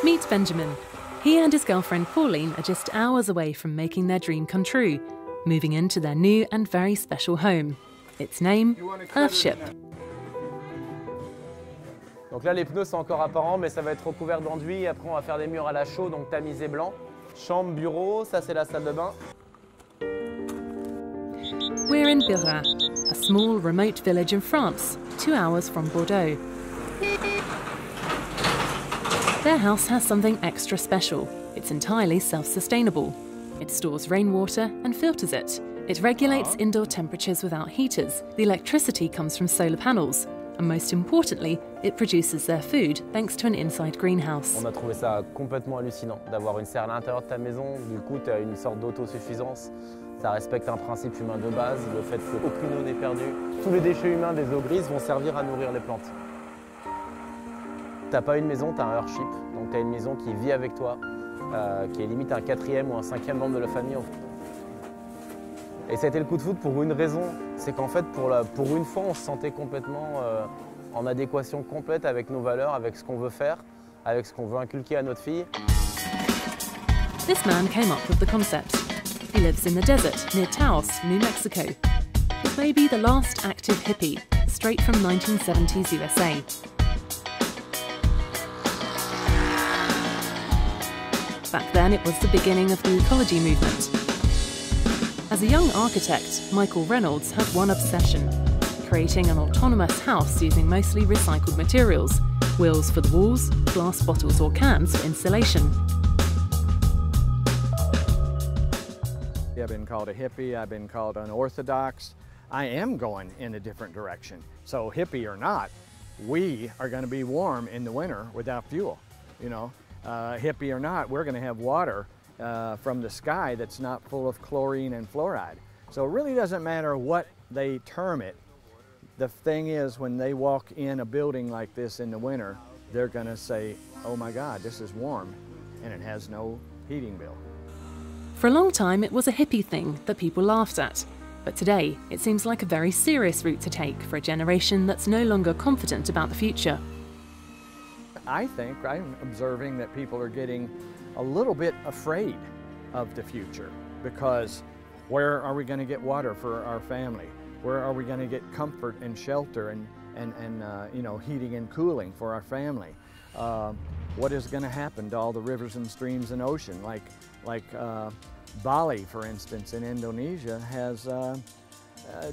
Meet Benjamin. He and his girlfriend Pauline are just hours away from making their dream come true, moving into their new and very special home. Its name, Earthship. Donc là, les pneus sont encore apparents, mais ça va être recouvert d'enduit. Après, on va faire des murs à la chaux, donc tamisé blanc. Chambre, bureau, ça c'est la salle de bain. We're in Bira, a small remote village in France, 2 hours from Bordeaux. Their house has something extra special. It's entirely self-sustainable. It stores rainwater and filters it. It regulates indoor temperatures without heaters. The electricity comes from solar panels. And most importantly, it produces their food thanks to an inside greenhouse. On a trouvé ça complètement hallucinant d'avoir une serre à l'intérieur de ta maison. Du coup, tu as une sorte d'autosuffisance. Ça respecte un principe humain de base, le fait qu'aucune eau n'est perdue. Tous les déchets humains des eaux grises vont servir à nourrir les plantes. T'as pas une maison, t'as un Earthship. Donc t'as une maison qui vit avec toi, qui est limite un 4e ou un 5e membre de la famille. Et ça a été le coup de foudre pour une raison, c'est qu'en fait pour une fois on se sentait complètement en adéquation complète avec nos valeurs, avec ce qu'on veut faire, avec ce qu'on veut inculquer à notre fille. This man came up with the concept. He lives in the desert near Taos, New Mexico. He's maybe the last active hippie, straight from 1970s USA. Back then, it was the beginning of the ecology movement. As a young architect, Michel Reynolds had one obsession: creating an autonomous house using mostly recycled materials, wheels for the walls, glass bottles or cans for insulation. I've been called a hippie, I've been called unorthodox. I am going in a different direction. So hippie or not, we are going to be warm in the winter without fuel, you know. Hippie or not, we're going to have water from the sky that's not full of chlorine and fluoride. So it really doesn't matter what they term it. The thing is, when they walk in a building like this in the winter, they're going to say, oh my God, this is warm, and it has no heating bill. For a long time, it was a hippie thing that people laughed at. But today, it seems like a very serious route to take for a generation that's no longer confident about the future. I think I'm observing that people are getting a little bit afraid of the future, because where are we going to get water for our family? Where are we going to get comfort and shelter and you know, heating and cooling for our family? What is going to happen to all the rivers and streams and ocean? Like Bali, for instance, in Indonesia has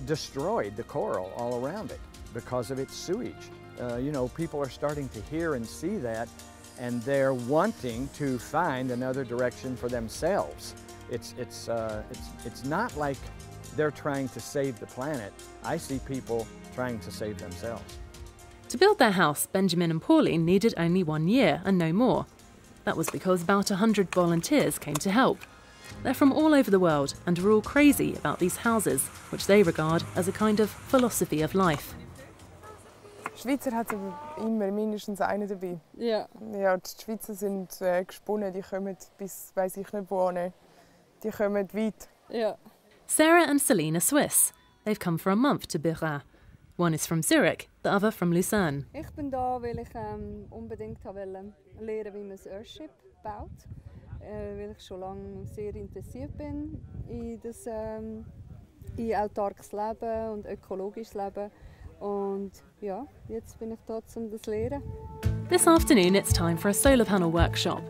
destroyed the coral all around it because of its sewage. You know, people are starting to hear and see that, and they're wanting to find another direction for themselves. It's not like they're trying to save the planet. I see people trying to save themselves. To build their house, Benjamin and Pauline needed only 1 year and no more. That was because about 100 volunteers came to help. They're from all over the world and are all crazy about these houses, which they regard as a kind of philosophy of life. Schweizer hat immer mindestens einen dabei. Ja. Ja, die Schweizer sind gesponnen, die kommen bis weiss ich nicht wohin. Die kommen weit. Ja. Sarah and Celine are Swiss. They've come for a month to Bira. One is from Zurich, the other from Lucerne. Ich bin da, weil ich unbedingt lernen, wie man das Earthship baut. Weil ich schon lange sehr interessiert bin in das in autarkes Leben und ökologisches Leben. Und ja, jetzt bin ich da, um das zu lernen. This afternoon it's time for a solar panel workshop.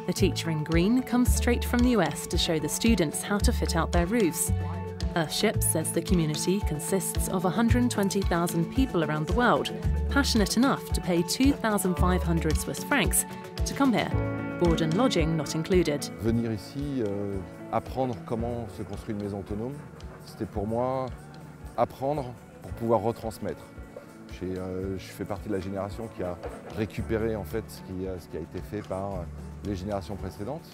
The teacher in green comes straight from the US to show the students how to fit out their roofs. Earthship says the community consists of 120,000 people around the world, passionate enough to pay 2,500 Swiss francs to come here, board and lodging not included. Venir ici, apprendre comment se construit une maison autonome, c'était pour moi apprendre pour pouvoir retransmettre. Je fais partie de la génération qui a récupéré en fait ce qui a été fait par les générations précédentes.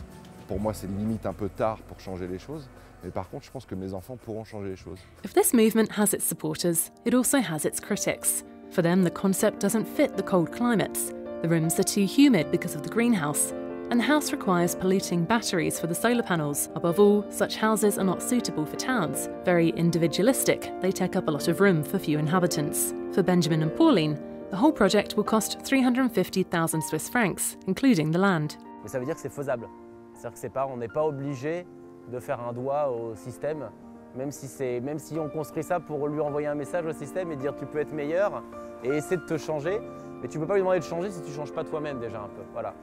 Pour moi, c'est limite un peu tard pour changer les choses, mais par contre, je pense que mes enfants pourront changer les choses. If this movement has its supporters, it also has its critics. For them, the concept doesn't fit the cold climates. The rooms are too humid because of the greenhouse, and the house requires polluting batteries for the solar panels. Above all, such houses are not suitable for towns. Very individualistic, they take up a lot of room for few inhabitants. For Benjamin and Pauline, The whole project will cost 350,000 Swiss francs, including the land. Mais ça veut dire que c'est faisable. C'est-à-dire que on n'est pas obligé de faire un doigt au système, même si on construit ça pour lui envoyer un message au système et dire tu peux être meilleur et essayer de te changer, mais tu ne peux pas lui demander de changer si tu ne changes pas toi-même déjà un peu. Voilà.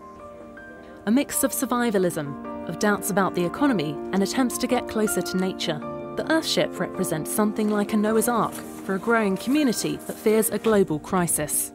A mix of survivalism, of doubts about the economy and attempts to get closer to nature. The Earthship represents something like a Noah's Ark for a growing community that fears a global crisis.